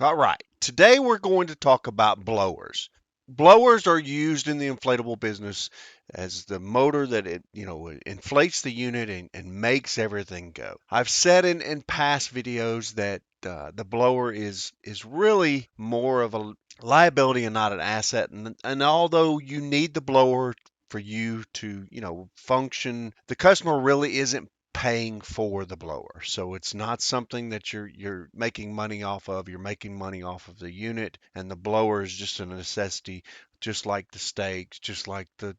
All right, today we're going to talk about blowers. Blowers are used in the inflatable business as the motor that it inflates the unit and makes everything go. I've said in past videos that the blower is really more of a liability and not an asset. And although you need the blower for you to, function, the customer really isn't paying for the blower. So it's not something that you're making money off of. You're making money off of the unit, and the blower is just a necessity, just like the stakes, just like the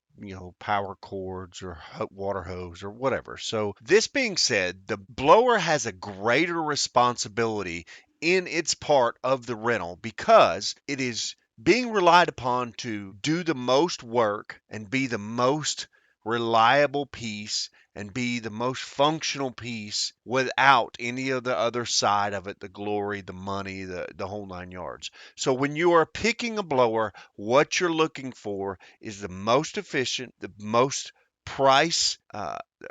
power cords or water hose or whatever. So this being said, the blower has a greater responsibility in its part of the rental because it is being relied upon to do the most work and be the most reliable piece and be the most functional piece without any of the other side of it, the glory, the money, the whole nine yards. So when you are picking a blower, what you're looking for is the most efficient, the most price,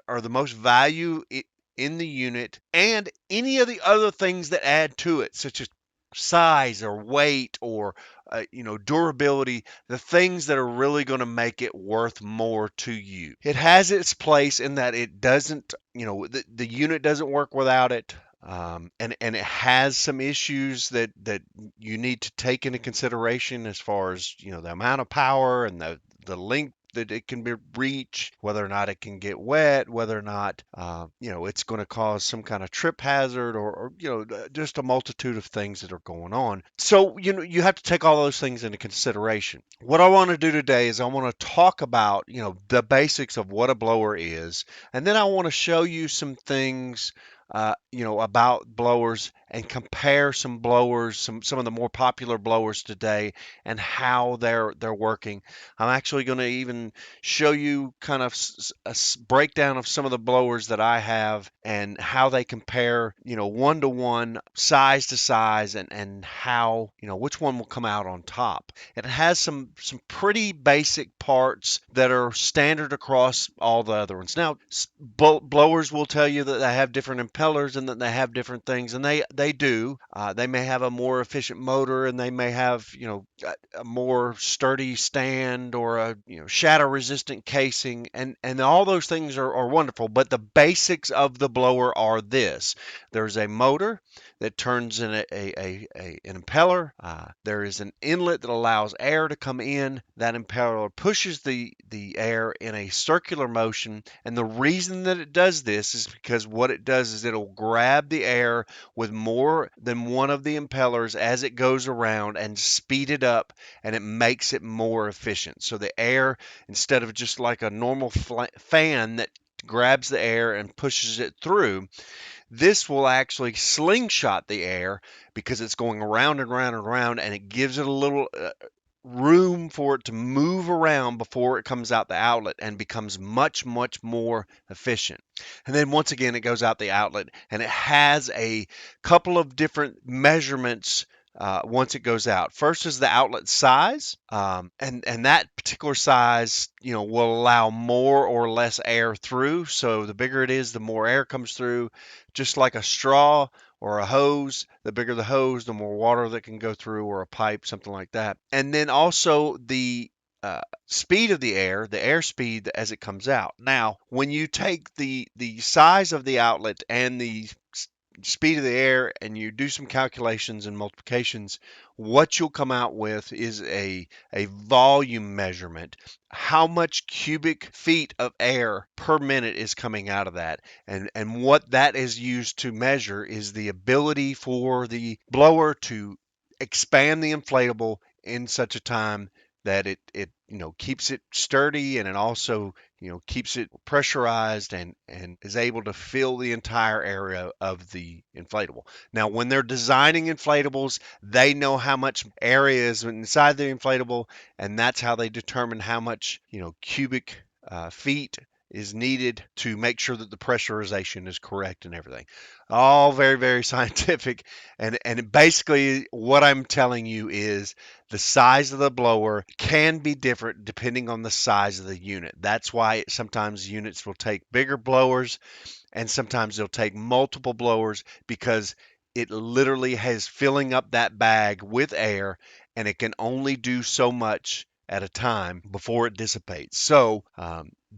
or the most value in the unit, and any of the other things that add to it, such as size or weight or durability, the things that are really going to make it worth more to you. It has its place in that it doesn't, the unit doesn't work without it. And it has some issues that you need to take into consideration as far as the amount of power and the length that it can be reached, whether or not it can get wet, whether or not it's going to cause some kind of trip hazard, or just a multitude of things that are going on. So you have to take all those things into consideration. What I want to do today is I want to talk about the basics of what a blower is, and then I want to show you some things about blowers and compare some blowers, some of the more popular blowers today, and how they're working. I'm actually going to even show you kind of a breakdown of some of the blowers that I have and how they compare, one to one, size to size, and how, which one will come out on top. It has some pretty basic parts that are standard across all the other ones. Now, blowers will tell you that they have different impellers and that they have different things, and they do. They may have a more efficient motor, and they may have a more sturdy stand or a shatter resistant casing, and all those things are wonderful. But the basics of the blower are this: there's a motor that turns in an impeller. There is an inlet that allows air to come in. That impeller pushes the air in a circular motion, and the reason that it does this is because what it does is it'll grab the air with more than one of the impellers as it goes around and speed it up, and it makes it more efficient. So the air, instead of just like a normal fan that grabs the air and pushes it through, this will actually slingshot the air because it's going around and around and around, and it gives it a little room for it to move around before it comes out the outlet and becomes much, much more efficient. And then once again, it goes out the outlet, and it has a couple of different measurements once it goes out. First is the outlet size, and that particular size, will allow more or less air through. So the bigger it is, the more air comes through, just like a straw or a hose. The bigger the hose, the more water that can go through, or a pipe, something like that. And then also the speed of the air speed as it comes out. Now, when you take the size of the outlet and the speed of the air and you do some calculations and multiplications, what you'll come out with is a volume measurement. How much cubic feet of air per minute is coming out of that? And what that is used to measure is the ability for the blower to expand the inflatable in such a time that it keeps it sturdy, and it also keeps it pressurized and is able to fill the entire area of the inflatable. Now, when they're designing inflatables, they know how much area is inside the inflatable, and that's how they determine how much cubic feet is needed to make sure that the pressurization is correct and everything. All very, very scientific. And basically what I'm telling you is the size of the blower can be different depending on the size of the unit. That's why sometimes units will take bigger blowers and sometimes they'll take multiple blowers, because it literally has filling up that bag with air, and it can only do so much at a time before it dissipates. So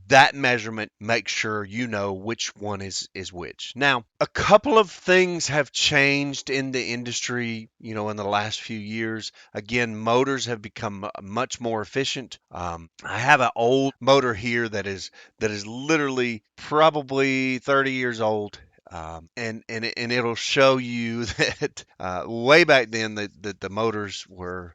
that measurement makes sure you know which one is which. Now, a couple of things have changed in the industry, in the last few years. Again, motors have become much more efficient. I have an old motor here that is literally probably 30 years old. And it'll show you that way back then the motors were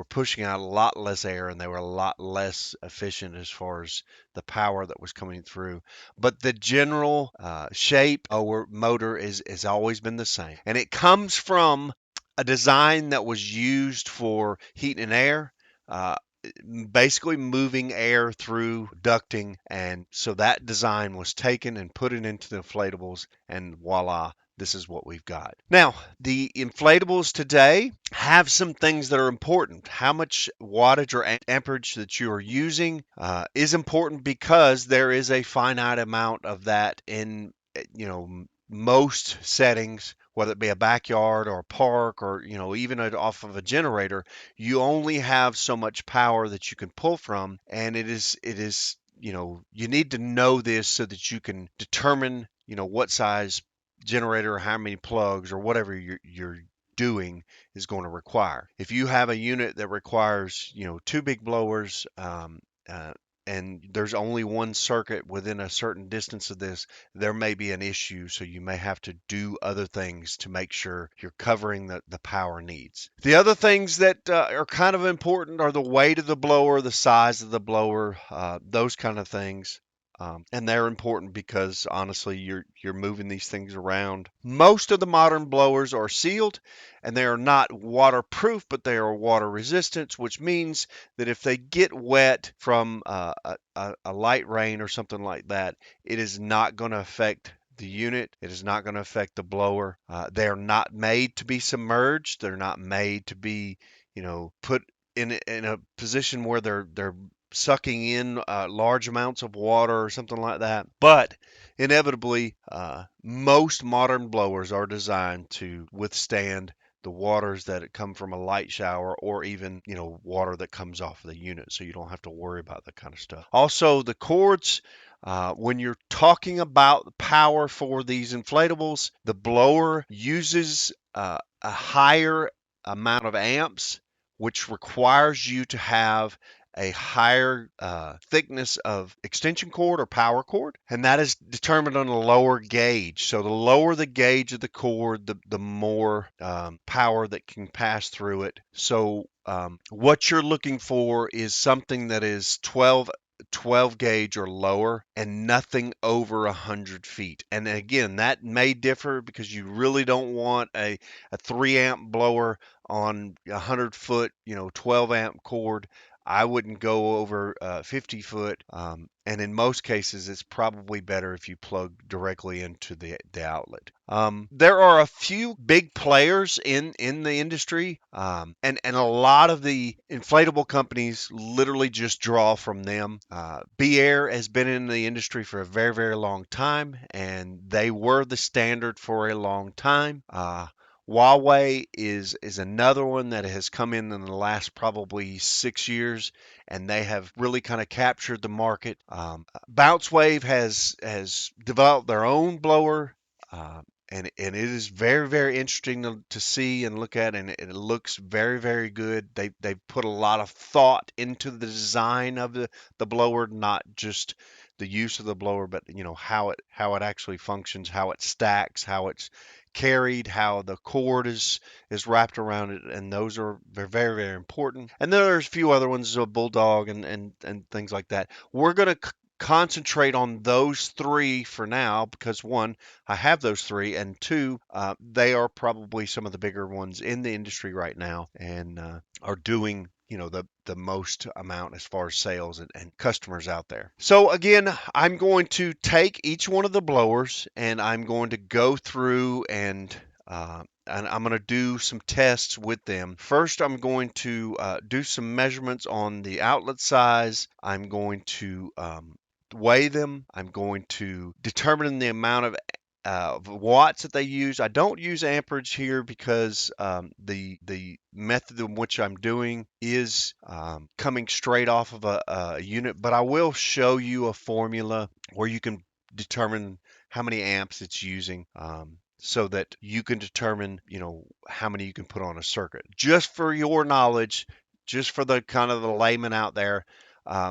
pushing out a lot less air, and they were a lot less efficient as far as the power that was coming through. But the general shape of our motor is always been the same, and it comes from a design that was used for heat and air. Uh, Basically moving air through ducting, and so that design was taken and put it into the inflatables, and voila, this is what we've got. Now, the inflatables today have some things that are important. How much wattage or amperage that you are using is important, because there is a finite amount of that in most settings, whether it be a backyard or a park, or even off of a generator. You only have so much power that you can pull from, and it is you need to know this so that you can determine what size generator or how many plugs or whatever you're doing is going to require. If you have a unit that requires two big blowers, uh, and there's only one circuit within a certain distance of this, there may be an issue. So you may have to do other things to make sure you're covering the power needs. The other things that are kind of important are the weight of the blower, the size of the blower, those kind of things. And they're important because honestly, you're moving these things around. Most of the modern blowers are sealed, and they are not waterproof, but they are water resistant, which means that if they get wet from a light rain or something like that, it is not going to affect the unit. It is not going to affect the blower. They are not made to be submerged. They're not made to be, put in a position where they're sucking in large amounts of water or something like that. But inevitably, most modern blowers are designed to withstand the waters that come from a light shower, or even water that comes off of the unit, so you don't have to worry about that kind of stuff. Also, the cords. When you're talking about power for these inflatables, the blower uses a higher amount of amps, which requires you to have a higher thickness of extension cord or power cord, and that is determined on a lower gauge. So the lower the gauge of the cord, the more power that can pass through it. So what you're looking for is something that is 12 gauge or lower, and nothing over 100 feet. And again, that may differ because you really don't want a 3 amp blower on a 100-foot 12 amp cord. I wouldn't go over 50 foot. And in most cases, it's probably better if you plug directly into the outlet. There are a few big players in the industry, and a lot of the inflatable companies literally just draw from them. B-Air has been in the industry for a very, very long time, and they were the standard for a long time. Huawei is another one that has come in the last probably 6 years, and they have really kind of captured the market. Bounce Wave has developed their own blower, and it is very, very interesting to see and look at, and it looks very, very good. They put a lot of thought into the design of the blower, not just the use of the blower, but how it actually functions, how it stacks, how it's carried, how the cord is wrapped around it, and those are very, very, very important. And then there's a few other ones, a bulldog and things like that. We're going to concentrate on those three for now because one, I have those three, and two, they are probably some of the bigger ones in the industry right now, and are doing the most amount as far as sales and customers out there. So again, I'm going to take each one of the blowers, and I'm going to go through and I'm going to do some tests with them. First, I'm going to do some measurements on the outlet size. I'm going to weigh them. I'm going to determine the amount of watts that they use. I don't use amperage here because the method in which I'm doing is coming straight off of a unit, but I will show you a formula where you can determine how many amps it's using. So that you can determine, how many you can put on a circuit. Just for your knowledge, just for the kind of the layman out there,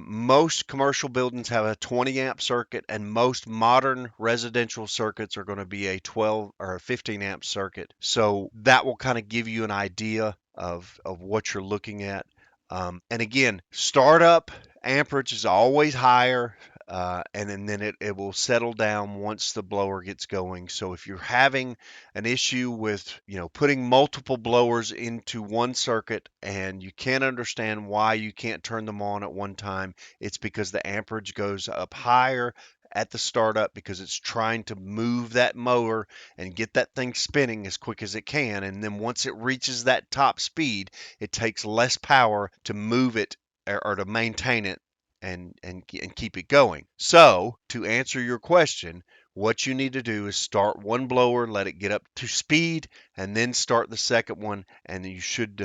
most commercial buildings have a 20 amp circuit, and most modern residential circuits are going to be a 12 or a 15 amp circuit. So that will kind of give you an idea of what you're looking at. And again, startup amperage is always higher, and then it will settle down once the blower gets going. So if you're having an issue with, putting multiple blowers into one circuit and you can't understand why you can't turn them on at one time, it's because the amperage goes up higher at the startup because it's trying to move that motor and get that thing spinning as quick as it can. And then once it reaches that top speed, it takes less power to move it or to maintain it and keep it going. So, to answer your question, what you need to do is start one blower, let it get up to speed, and then start the second one, and you should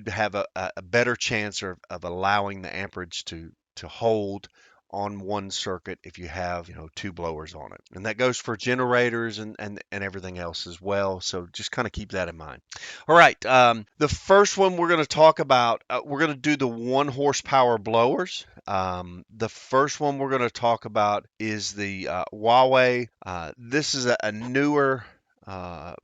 have a better chance of allowing the amperage to hold on one circuit if you have, two blowers on it. And that goes for generators and everything else as well. So just kind of keep that in mind. All right. The first one we're going to talk about, we're going to do the 1 horsepower blowers. The first one we're going to talk about is the Huawei. This is a newer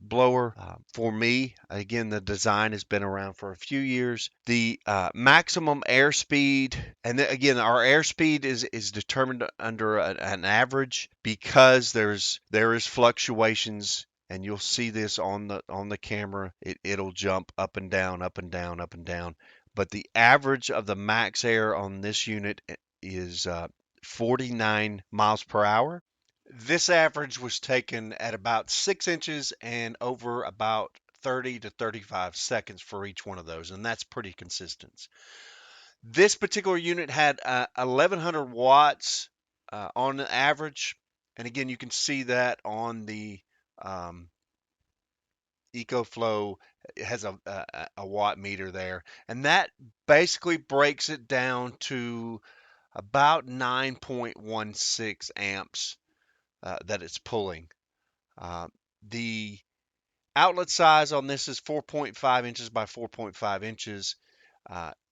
blower for me. Again, the design has been around for a few years. The maximum airspeed, and again, our airspeed is determined under an average because there is fluctuations, and you'll see this on the camera. It'll jump up and down, up and down, up and down. But the average of the max air on this unit is 49 miles per hour. This average was taken at about 6 inches and over about 30 to 35 seconds for each one of those, and that's pretty consistent. This particular unit had 1100 watts on the average, and again, you can see that on the um, EcoFlow. It has a watt meter there, and that basically breaks it down to about 9.16 amps that it's pulling. Uh, the outlet size on this is 4.5 inches by 4.5 inches.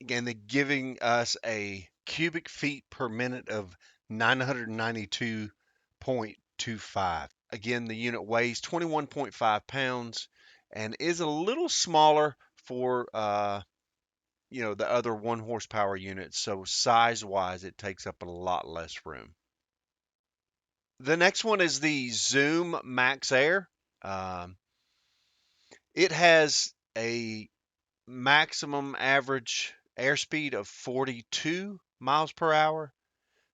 Again, they're giving us a cubic feet per minute of 992.25. Again, the unit weighs 21.5 pounds and is a little smaller for the other 1 horsepower units. So size wise, it takes up a lot less room. The next one is the Zoom Max Air. Um, it has a maximum average airspeed of 42 miles per hour.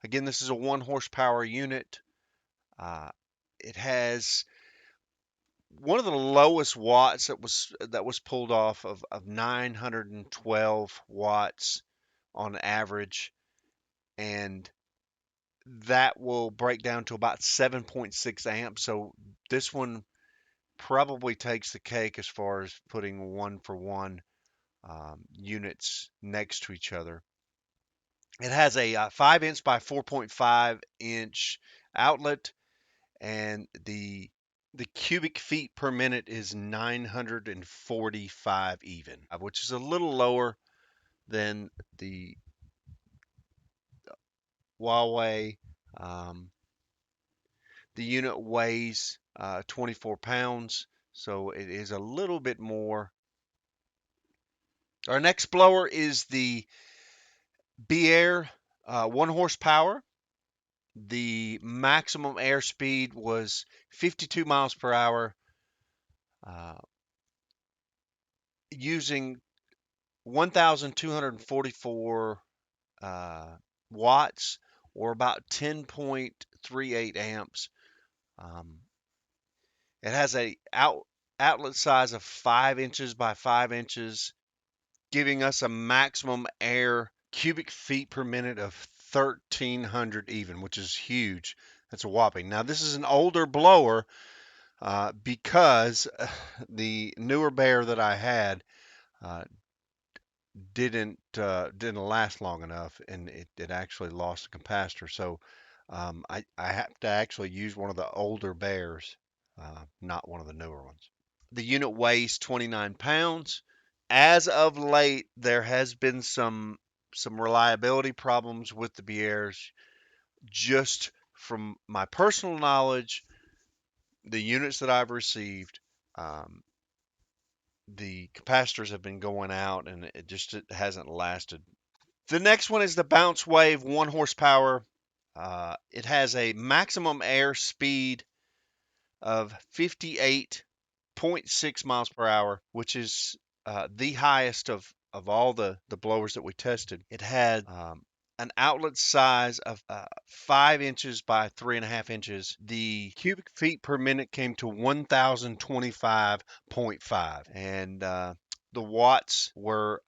Again, this is a 1 horsepower unit. Uh, it has one of the lowest watts that was pulled off of 912 watts on average, and that will break down to about 7.6 amps. So this one probably takes the cake as far as putting one for one units next to each other. It has a 5 inch by 4.5 inch outlet, and the cubic feet per minute is 945 even, which is a little lower than the Huawei. Um, the unit weighs 24 pounds, so it is a little bit more. Our next blower is the B-Air 1 horsepower. The maximum airspeed was 52 miles per hour, uh, using 1,244 watts, or about 10.38 amps. Um, it has a outlet size of 5 inches by 5 inches, giving us a maximum air cubic feet per minute of 1,300 even, which is huge. That's a whopping. Now this is an older blower because the newer bear that I had uh, didn't last long enough, and it actually lost the capacitor. So I have to actually use one of the older bears, not one of the newer ones. The unit weighs 29 pounds. As of late, there has been some reliability problems with the Biers. Just from my personal knowledge, the units that I've received, um, the capacitors have been going out, and it hasn't lasted. The next one is the Bounce Wave 1 horsepower. It has a maximum air speed of 58.6 miles per hour, which is the highest of all the blowers that we tested. It had an outlet size of 5 inches by 3.5 inches. The cubic feet per minute came to 1,025.5, and the watts were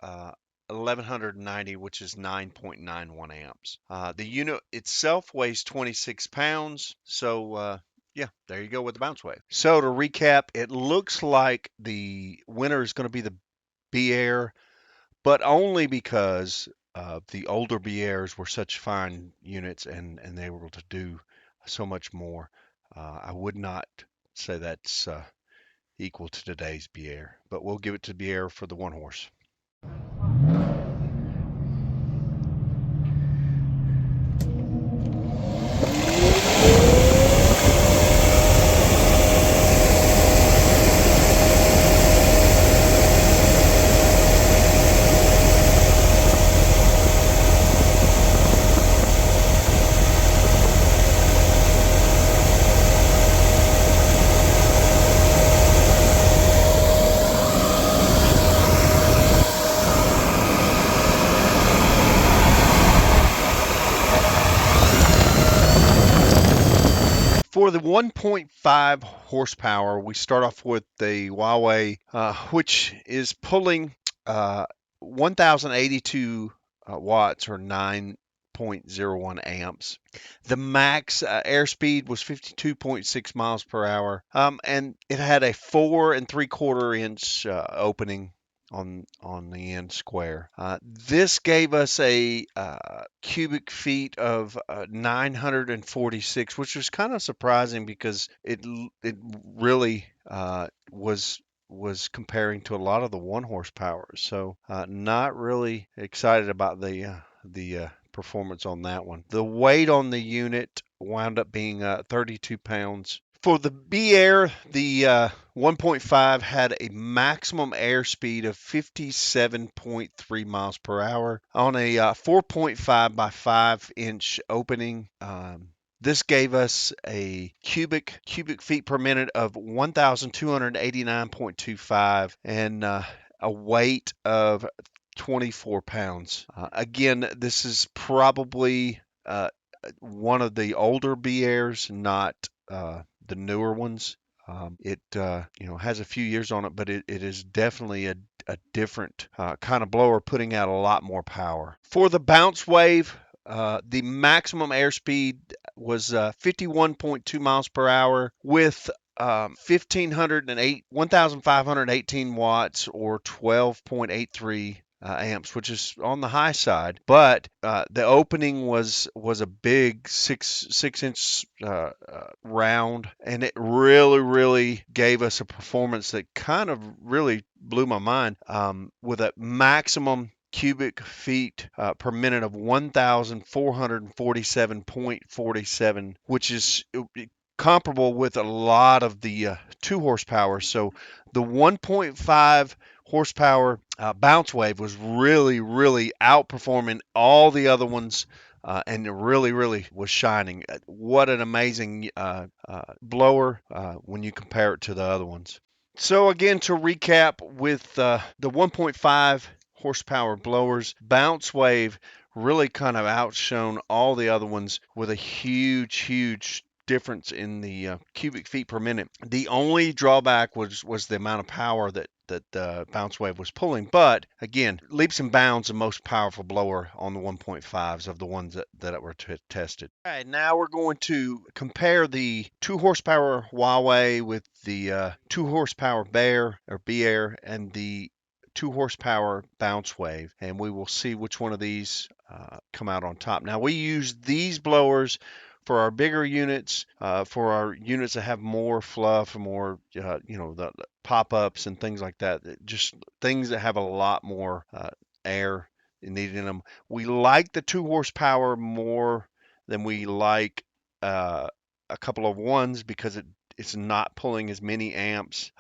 1190, which is 9.91 amps. The unit itself weighs 26 pounds, so yeah, there you go with the bounce wave. So to recap, it looks like the winner is going to be the B-Air, but only because the older B-Airs were such fine units and they were able to do so much more. I would not say that's equal to today's B-Air, but we'll give it to B-Air for the 1 horse. For the 1.5 horsepower, we start off with the Huawei, which is pulling 1,082 watts or 9.01 amps. The max airspeed was 52.6 miles per hour, and it had a 4 3/4 inch opening on the end square. This gave us a cubic feet of 946, which was kind of surprising because it really was comparing to a lot of the 1 horsepower. So not really excited about the performance on that one. The weight on the unit wound up being 32 pounds. For the B-Air, the 1.5 had a maximum airspeed of 57.3 miles per hour on a 4.5 by 5 inch opening. This gave us a cubic feet per minute of 1,289.25 and a weight of 24 pounds. Again, this is probably one of the older B-Airs, not the newer ones. It has a few years on it, but it is definitely a different kind of blower, putting out a lot more power. For the bounce wave, the maximum airspeed was 51.2 miles per hour with 1,518 watts or 12.83 amps, which is on the high side. But the opening was a big 6 inch round, and it really gave us a performance that kind of really blew my mind, with a maximum cubic feet per minute of 1,447.47, which is comparable with a lot of the 2 horsepower. So the 1.5 horsepower bounce wave was really outperforming all the other ones. And really was shining. What an amazing blower when you compare it to the other ones. So again, to recap, with the 1.5 horsepower blowers, Bounce Wave really kind of outshone all the other ones with a huge difference in the cubic feet per minute. The only drawback was the amount of power that the bounce wave was pulling. But again, leaps and bounds the most powerful blower on the 1.5s of the ones that were tested. All right, now we're going to compare the 2 horsepower Huawei with the 2 horsepower Bear or B-Air and the 2 horsepower bounce wave, and we will see which one of these come out on top. Now we use these blowers for our bigger units, for our units that have more fluff and more, the pop-ups and things like that. Just things that have a lot more air needed in them. We like the 2 horsepower more than we like a couple of ones because it's not pulling as many amps.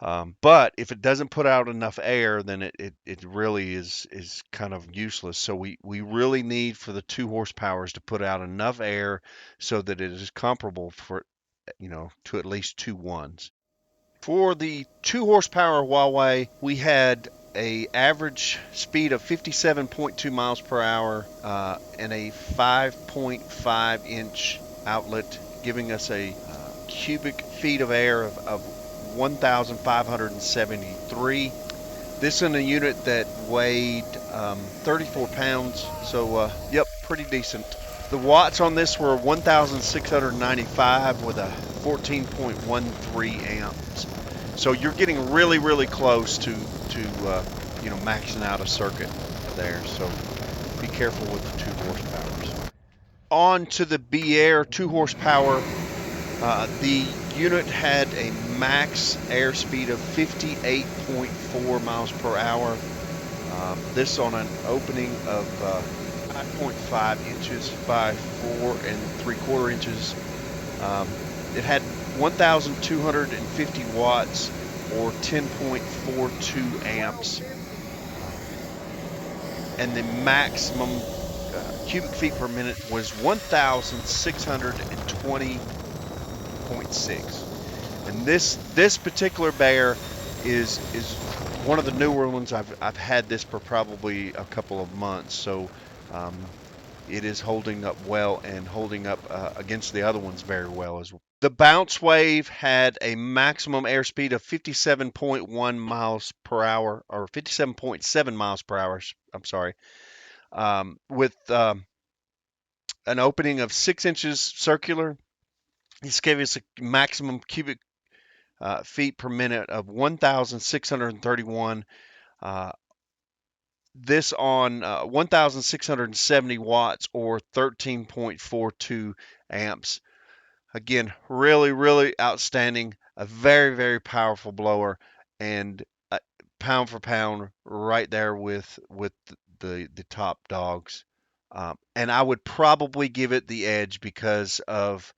But if it doesn't put out enough air, then it really is kind of useless. So we really need for the 2 horsepowers to put out enough air so that it is comparable for, to at least 2 ones. For the 2 horsepower Huawei, we had a average speed of 57.2 miles per hour and a 5.5 inch outlet, giving us a cubic feet of air of 1,573. This in a unit that weighed 34 pounds, so yep, pretty decent. The watts on this were 1,695 with a 14.13 amps. So you're getting really, really close to maxing out a circuit there. So be careful with the 2 horsepowers. On to the B-Air 2 horsepower. The unit had a max airspeed of 58.4 miles per hour. This on an opening of 5.5 inches by 4 3/4 inches. It had 1,250 watts or 10.42 amps. And the maximum cubic feet per minute was 1,620.6. And this particular Bear is one of the newer ones. I've had this for probably a couple of months, so it is holding up well and holding up against the other ones very well as well. The bounce wave had a maximum airspeed of 57.1 miles per hour, or 57.7 miles per hour. I'm sorry, with an opening of 6 inches circular. This gave us a maximum cubic feet per minute of 1,631. This on 1,670 watts or 13.42 amps. Again, really, really outstanding. A very, very powerful blower, and pound for pound, right there with the top dogs. And I would probably give it the edge because of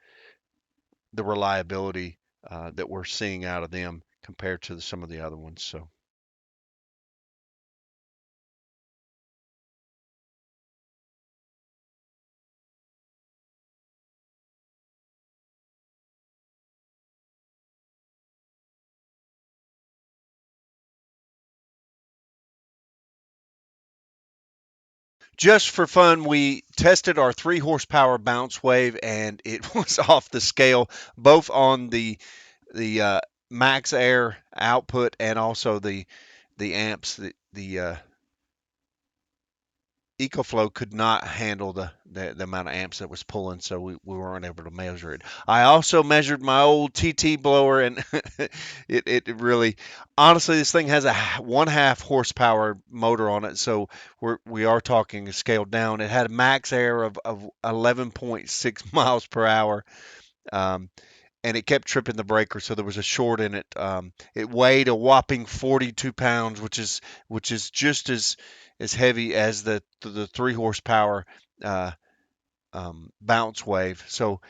the reliability that we're seeing out of them compared to some of the other ones. So. Just for fun, we tested our 3 horsepower bounce wave, and it was off the scale, both on the max air output and also the amps. The EcoFlow could not handle the amount of amps that was pulling, so we weren't able to measure it. I also measured my old TT blower, and it really, honestly, this thing has a 1/2 horsepower motor on it, so we are talking scaled down. It had a max air of 11.6 miles per hour. Um, and it kept tripping the breaker, so there was a short in it. It weighed a whopping 42 pounds, which is just as heavy as the 3 horsepower uh, bounce wave. So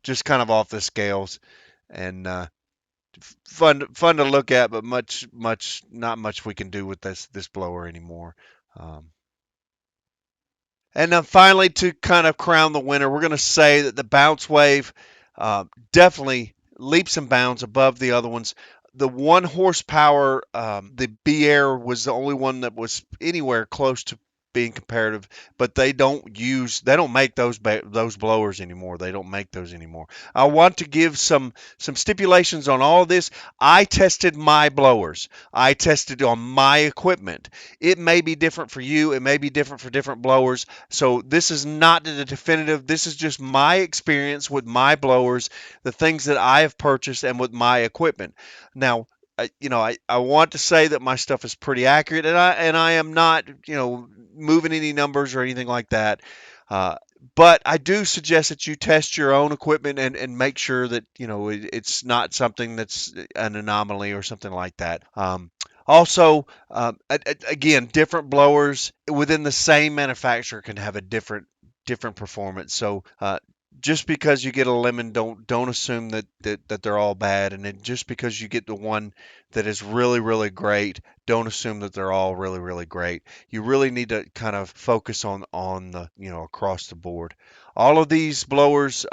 just kind of off the scales, and fun to look at, but much not much we can do with this blower anymore. Um, And then finally, to kind of crown the winner, we're going to say that the bounce wave definitely leaps and bounds above the other ones. The 1 horsepower, the B Air was the only one that was anywhere close to being comparative, but they don't make those blowers anymore. They don't make those anymore. I want to give some stipulations on all of this. I tested my blowers. I tested on my equipment. It may be different for you. It may be different for different blowers. So this is not the definitive. This is just my experience with my blowers, the things that I have purchased, and with my equipment. Now, I want to say that my stuff is pretty accurate, and I am not, moving any numbers or anything like that. Uh, but I do suggest that you test your own equipment and make sure that it's not something that's an anomaly or something like that. Also, again, different blowers within the same manufacturer can have a different performance. So just because you get a lemon, don't assume that they're all bad. And then just because you get the one that is really really great, don't assume that they're all really really great. You really need to kind of focus on the across the board. All of these blowers.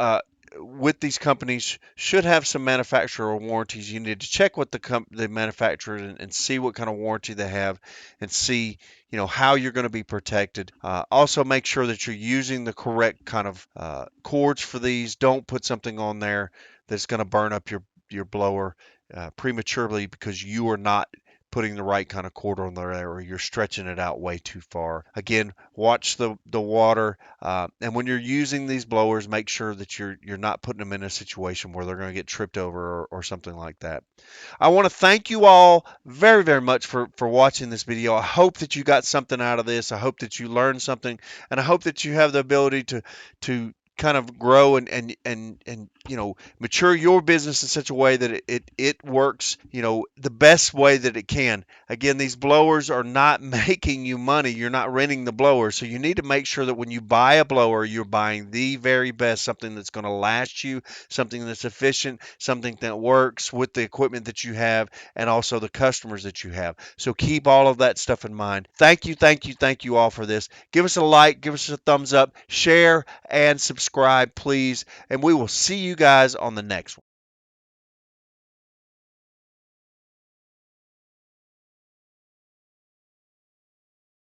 With these companies should have some manufacturer warranties. You need to check with the manufacturer and see what kind of warranty they have, and see how you're going to be protected. Also, make sure that you're using the correct kind of cords for these. Don't put something on there that's going to burn up your blower prematurely because you are not putting the right kind of cord on there, or you're stretching it out way too far. Again, watch the water, and when you're using these blowers, make sure that you're not putting them in a situation where they're going to get tripped over, or something like that. I want to thank you all very, very much for watching this video. I hope that you got something out of this. I hope that you learned something, and I hope that you have the ability to kind of grow and mature your business in such a way that it works the best way that it can. Again, these blowers are not making you money. You're not renting the blower, so you need to make sure that when you buy a blower, you're buying the very best, something that's going to last you, something that's efficient, something that works with the equipment that you have, and also the customers that you have. So keep all of that stuff in mind. Thank you, thank you, thank you all for this. Give us a like, give us a thumbs up, share, and subscribe, please. And we will see you guys on the next one.